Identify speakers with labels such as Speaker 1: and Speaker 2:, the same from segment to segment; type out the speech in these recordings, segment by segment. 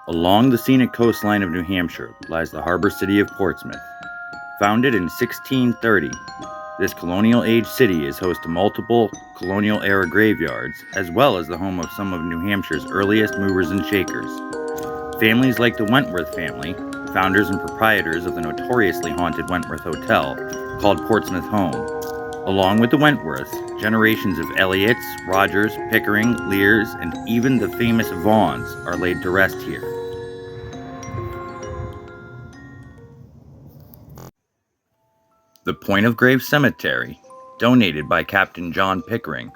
Speaker 1: Along the scenic coastline of New Hampshire lies the harbor city of Portsmouth. Founded in 1630, this colonial-age city is host to multiple colonial-era graveyards, as well as the home of some of New Hampshire's earliest movers and shakers. Families like the Wentworth family, founders and proprietors of the notoriously haunted Wentworth Hotel, called Portsmouth home. Along with the Wentworths, generations of Elliots, Rogers, Pickering, Lears, and even the famous Vaughans are laid to rest here. The Point of Grave Cemetery, donated by Captain John Pickering,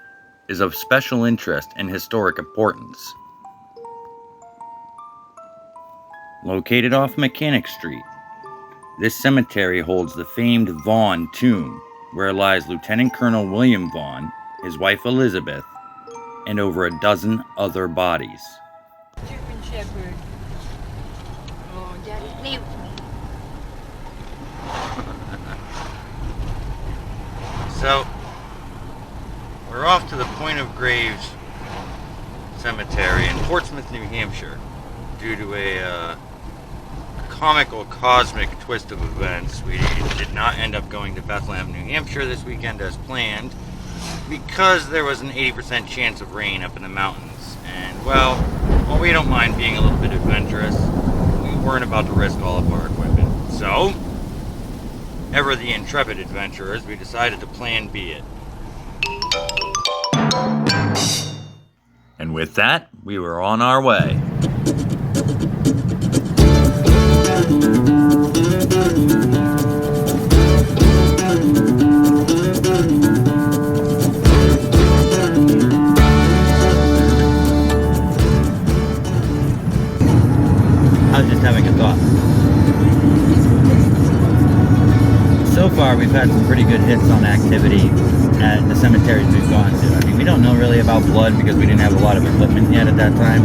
Speaker 1: is of special interest and historic importance. Located off Mechanic Street, this cemetery holds the famed Vaughan tomb, where lies Lieutenant Colonel William Vaughan, his wife Elizabeth, and over a dozen other bodies.
Speaker 2: German Shepherd. Oh, Daddy, leave me.
Speaker 1: So, we're off to the Point of Graves Cemetery in Portsmouth, New Hampshire, due to a comical cosmic twist of events. We did not end up going to Bethlehem, New Hampshire this weekend as planned because there was an 80% chance of rain up in the mountains. And well, while we don't mind being a little bit adventurous, we weren't about to risk all of our equipment. So, ever the intrepid adventurers, we decided to plan B it. And with that, we were on our way. I was just having a thought. So far, we've had some pretty good hits on activity at the cemeteries we've gone to. I mean, we don't know really about blood because we didn't have a lot of equipment yet at that time.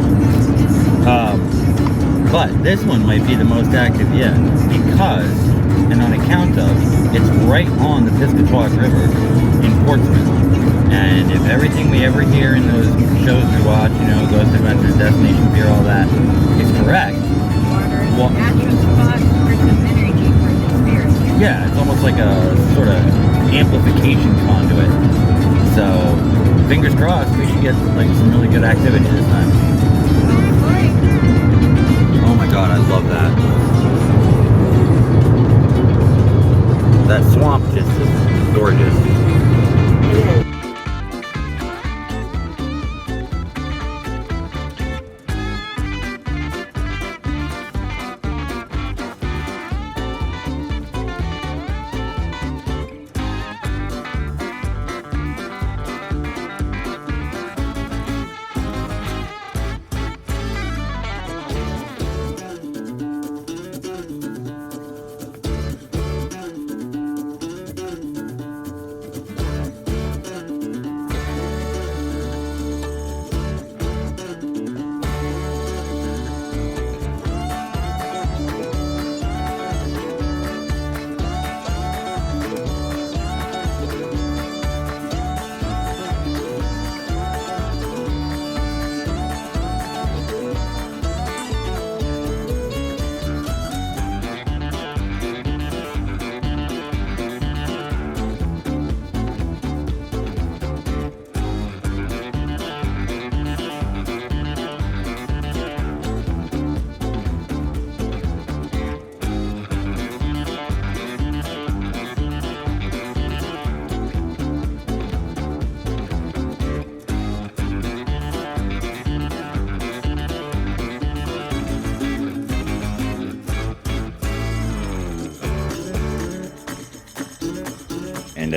Speaker 1: But this one might be the most active yet because, and on account of, it's right on the Piscatawag River in Portsmouth. And if everything we ever hear in those shows we watch, you know, Ghost Adventures, Destination Fear, all that, is correct. Well, yeah, it's almost like a sort of amplification conduit. So, fingers crossed, we should get like some really good activity this time. Oh my god, I love that. That swamp just is gorgeous.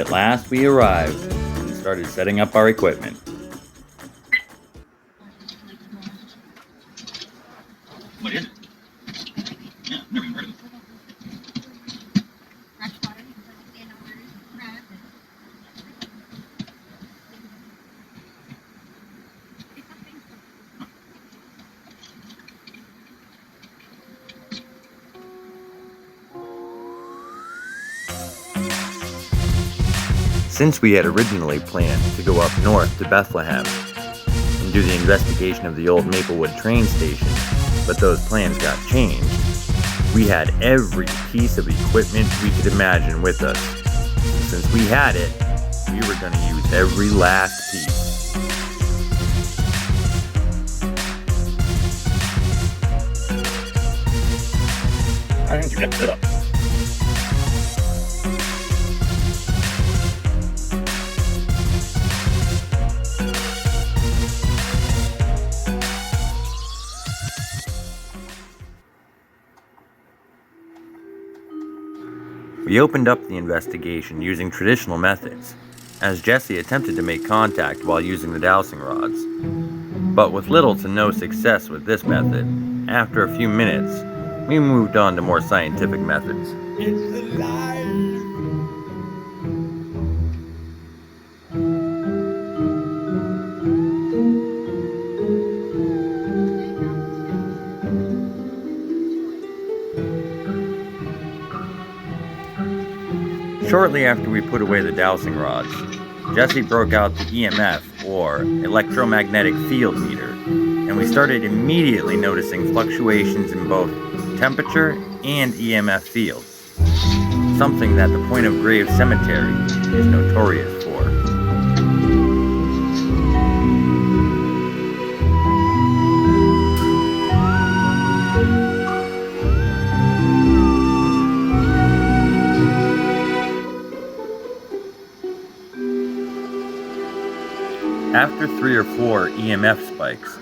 Speaker 1: at last we arrived and started setting up our equipment.
Speaker 3: What is it? Yeah, never even heard of it.
Speaker 1: Since we had originally planned to go up north to Bethlehem and do the investigation of the old Maplewood train station, but those plans got changed, we had every piece of equipment we could imagine with us. Since we had it, we were going to use every last piece.
Speaker 3: I think you got set up.
Speaker 1: We opened up the investigation using traditional methods, as Jesse attempted to make contact while using the dowsing rods. But with little to no success with this method, after a few minutes, we moved on to more scientific methods.
Speaker 3: It's alive!
Speaker 1: Shortly after we put away the dowsing rods, Jesse broke out the EMF, or electromagnetic field meter, and we started immediately noticing fluctuations in both temperature and EMF fields, something that the Point of Grave Cemetery is notorious for. After 3 or 4 EMF spikes,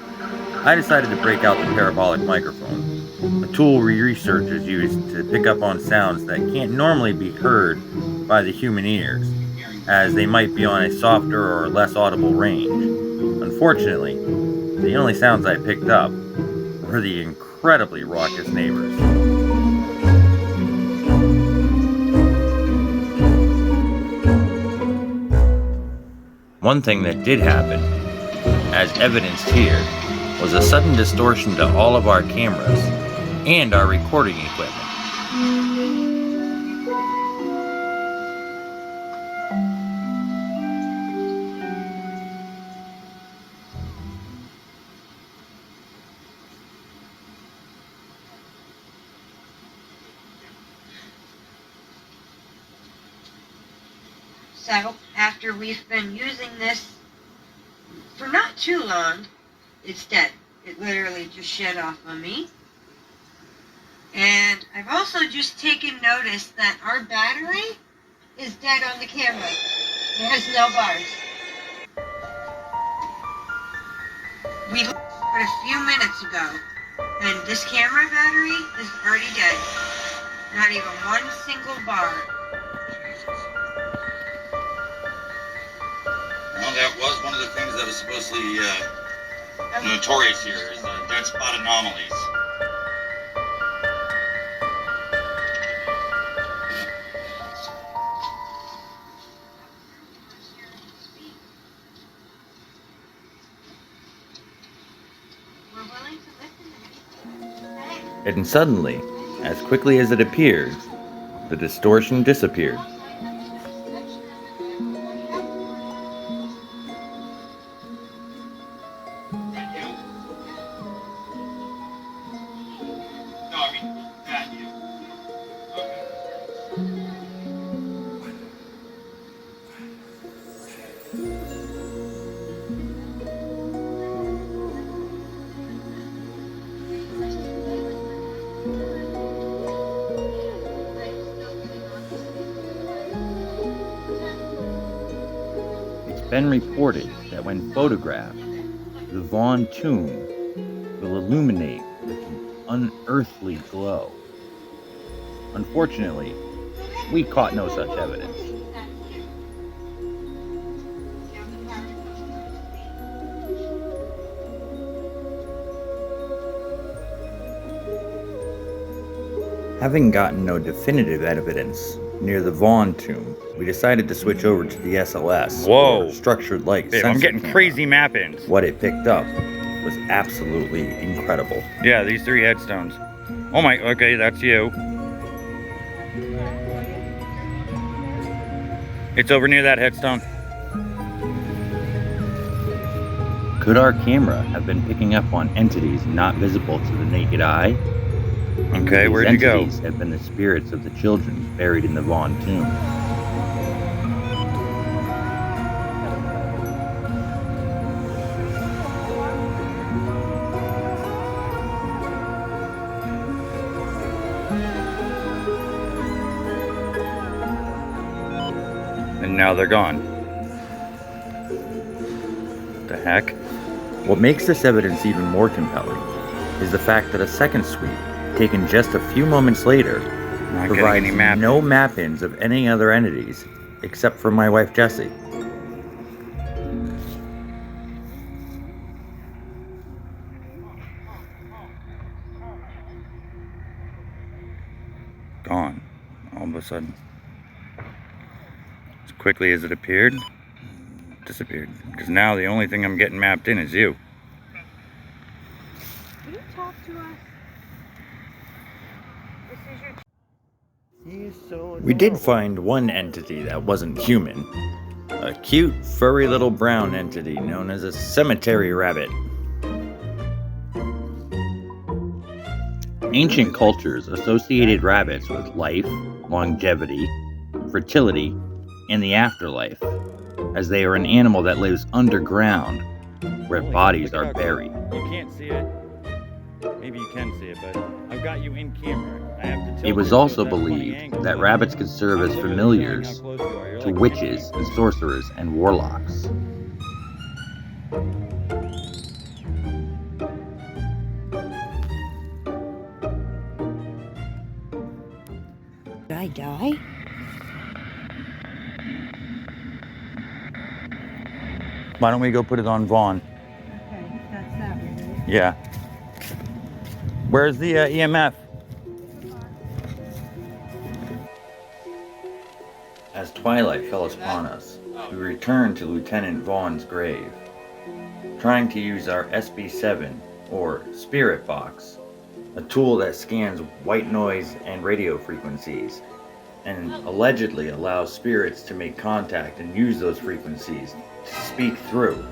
Speaker 1: I decided to break out the parabolic microphone, a tool researchers use to pick up on sounds that can't normally be heard by the human ears, as they might be on a softer or less audible range. Unfortunately, the only sounds I picked up were the incredibly raucous neighbors. One thing that did happen, as evidenced here, was a sudden distortion to all of our cameras and our recording equipment.
Speaker 2: So, after we've been using this for not too long, it's dead. It literally just shed off on me. And I've also just taken notice that our battery is dead on the camera. It has no bars. We looked at a few minutes ago, and this camera battery is already dead. Not even one single bar.
Speaker 3: Well, that was one of the things that was supposedly notorious here, is dead spot anomalies.
Speaker 2: We're willing to listen.
Speaker 1: And suddenly, as quickly as it appeared, the distortion disappeared. It's been reported that when photographed, the Vaughn tomb will illuminate with an unearthly glow. Unfortunately, we caught no such evidence. Having gotten no definitive evidence near the Vaughn tomb, we decided to switch over to the SLS, or Structured Light Sensor
Speaker 4: I'm getting
Speaker 1: camera.
Speaker 4: crazy map-ins.
Speaker 1: What it picked up was absolutely incredible.
Speaker 4: Yeah, these 3 headstones. Oh my, okay, that's you. It's over near that headstone.
Speaker 1: Could our camera have been picking up on entities not visible to the naked eye?
Speaker 4: Okay,
Speaker 1: These
Speaker 4: where'd you go?
Speaker 1: entities have been the spirits of the children buried in the Vaughn tomb.
Speaker 4: And now they're gone. The heck?
Speaker 1: What makes this evidence even more compelling is the fact that a second sweep, taken just a few moments later,
Speaker 4: Not getting
Speaker 1: provides
Speaker 4: any map.
Speaker 1: no map-ins of any other entities, except for my wife Jessie.
Speaker 4: Gone. All of a sudden. As quickly as it appeared, disappeared. Because now the only thing I'm getting mapped in is you.
Speaker 2: Can you talk to us? This is your...
Speaker 1: We did find one entity that wasn't human. A cute, furry little brown entity known as a cemetery rabbit. Ancient cultures associated rabbits with life, longevity, fertility, and the afterlife, as they are an animal that lives underground, where bodies are buried.
Speaker 4: You can't see it. Maybe you can see it, but I've got you in camera. I have to tilt
Speaker 1: It was
Speaker 4: so
Speaker 1: also
Speaker 4: it's at a funny
Speaker 1: believed
Speaker 4: angle,
Speaker 1: that
Speaker 4: but
Speaker 1: rabbits could serve as
Speaker 4: I'm literally
Speaker 1: familiars
Speaker 4: showing how close you are. You're
Speaker 1: to
Speaker 4: like,
Speaker 1: witches and sorcerers and warlocks.
Speaker 2: Did I die?
Speaker 4: Why don't we go put it on Vaughn?
Speaker 2: Okay, that's that one.
Speaker 4: Yeah. Where's the EMF?
Speaker 1: As twilight fell upon us, we returned to Lieutenant Vaughn's grave, trying to use our SB7, or Spirit Box, a tool that scans white noise and radio frequencies, and allegedly allows spirits to make contact and use those frequencies to speak through,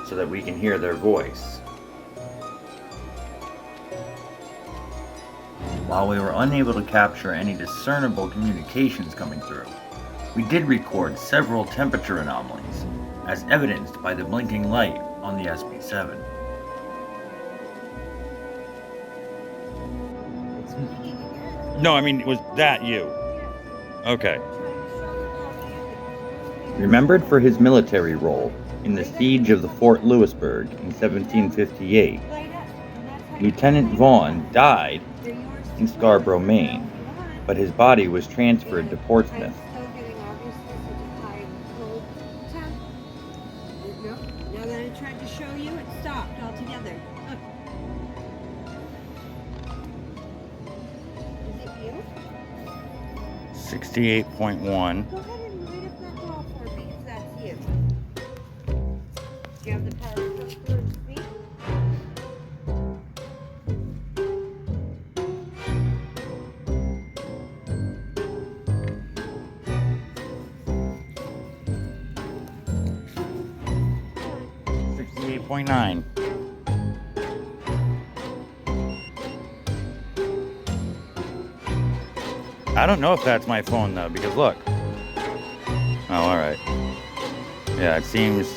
Speaker 1: so that we can hear their voice. While we were unable to capture any discernible communications coming through, we did record several temperature anomalies, as evidenced by the blinking light on the SB7.
Speaker 4: No, I mean, was that you? Okay.
Speaker 1: Remembered for his military role in the siege of the Fort Louisburg in 1758, Lieutenant Vaughn died in Scarborough, Maine, but his body was transferred to Portsmouth.
Speaker 2: Now that I tried to show you, it stopped altogether. Look. Is it you?
Speaker 4: 68.1.
Speaker 2: Go ahead and light up that ball for me if that's you. Do you have the power to go through and speak?
Speaker 4: .9. I don't know if that's my phone though, because look. Oh, alright. Yeah, it seems...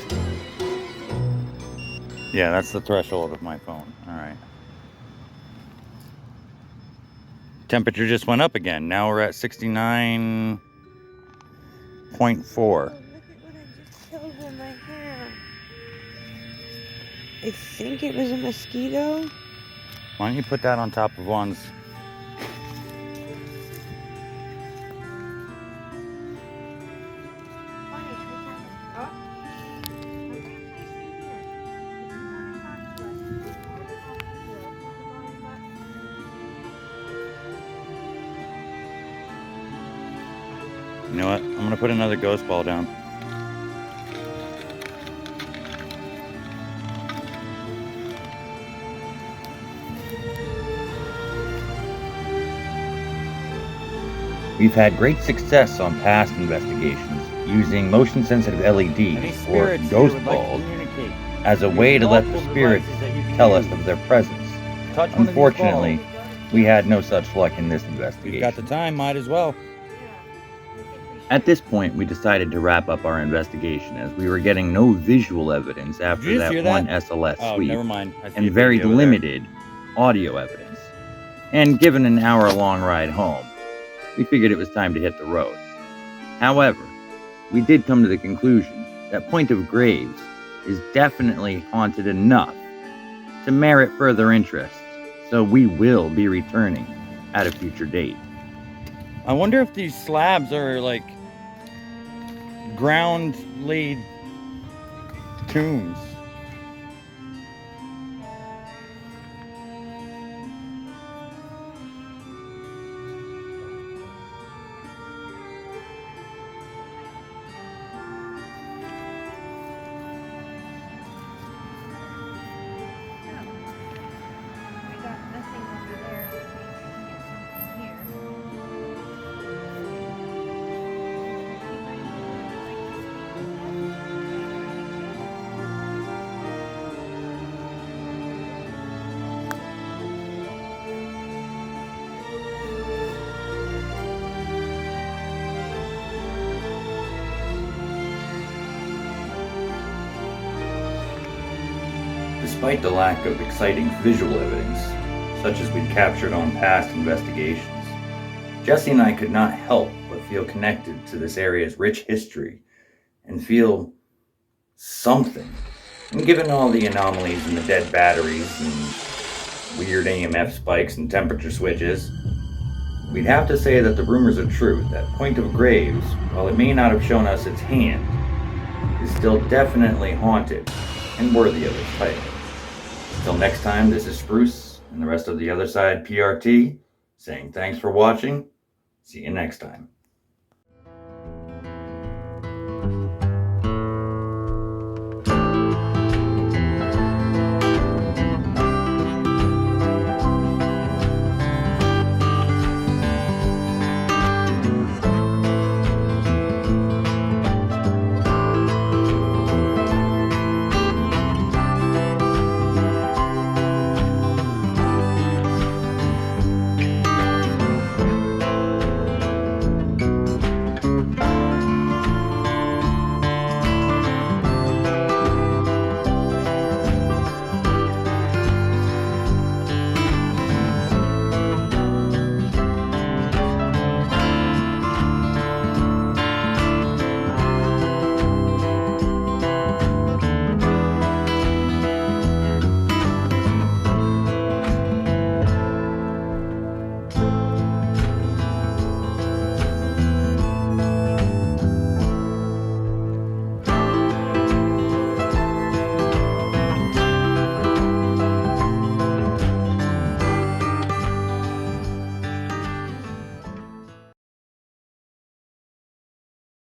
Speaker 4: Yeah, that's the threshold of my phone. Alright. Temperature just went up again. Now we're at 69.4.
Speaker 2: Oh, look at what I just killed with my hair. I think it was a mosquito.
Speaker 4: Why don't you put that on top of one's... You know what? I'm gonna put another ghost ball down. We've had great success on past investigations using motion-sensitive LEDs or ghost balls as a way to let the spirits tell us of their presence. Unfortunately, we had no such luck in this investigation.
Speaker 5: We've got the time, might as well.
Speaker 4: At this point, we decided to wrap up our investigation as we were getting no visual evidence after
Speaker 5: Did you
Speaker 4: that
Speaker 5: hear
Speaker 4: one
Speaker 5: that?
Speaker 4: SLS
Speaker 5: Oh,
Speaker 4: sweep,
Speaker 5: never mind. I see
Speaker 4: and
Speaker 5: a
Speaker 4: very
Speaker 5: baby over there.
Speaker 4: limited audio evidence. And given an hour-long ride home, we figured it was time to hit the road. However, we did come to the conclusion that Point of Graves is definitely haunted enough to merit further interest, so we will be returning at a future date.
Speaker 5: I wonder if these slabs are like ground laid tombs.
Speaker 4: Despite the lack of exciting visual evidence, such as we'd captured on past investigations, Jesse and I could not help but feel connected to this area's rich history and feel something. And given all the anomalies in the dead batteries and weird AMF spikes and temperature switches, we'd have to say that the rumors are true, that Point of Graves, while it may not have shown us its hand, is still definitely haunted and worthy of its title. Until next time, this is Spruce and the rest of the Other Side PRT saying thanks for watching. See you next time.